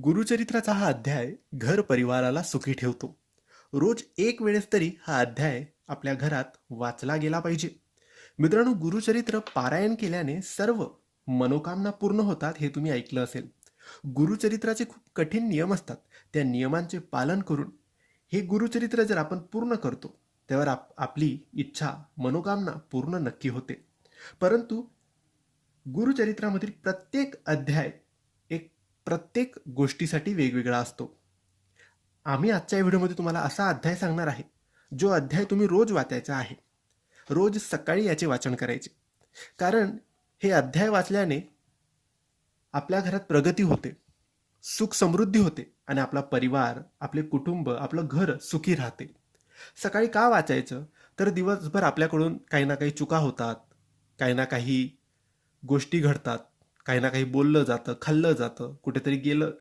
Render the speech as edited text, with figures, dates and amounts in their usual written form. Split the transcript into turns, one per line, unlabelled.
गुरुचरित्राचा हा अध्याय घर परिवाराला सुखी ठेवतो. रोज एक वेळेस तरी हा अध्याय आपल्या घरात वाचला गेला पाहिजे. मित्रांनो, गुरुचरित्र पारायण केल्याने सर्व मनोकामना पूर्ण होतात हे तुम्ही ऐकलं असेल. गुरुचरित्राचे खूप कठीण नियम असतात. त्या नियमांचे पालन करून हे गुरुचरित्र जर आपण पूर्ण करतो त्यावर आपली इच्छा मनोकामना पूर्ण नक्की होते. परंतु गुरुचरित्रामधील प्रत्येक अध्याय एक प्रत्येक गोष्टीसाठी वेगवेगळा असतो. आम्ही आजच्या व्हिडिओमध्ये तुम्हाला असा अध्याय सांगणार आहे जो अध्याय तुम्ही रोज वाचायचा आहे. रोज सकाळी याचे वाचन करायचे, कारण हे अध्याय वाचल्याने आपल्या घरात प्रगती होते, सुख समृद्धी होते आणि आपला परिवार, आपले कुटुंब, आपलं घर सुखी राहते. सकाळी का वाचायचं? तर दिवसभर आपल्याकडून काही ना काही चुका होतात, काही ना काही गोष्टी घडतात, काही ना काही बोललं जातं, खाल्लं जातं, कुठेतरी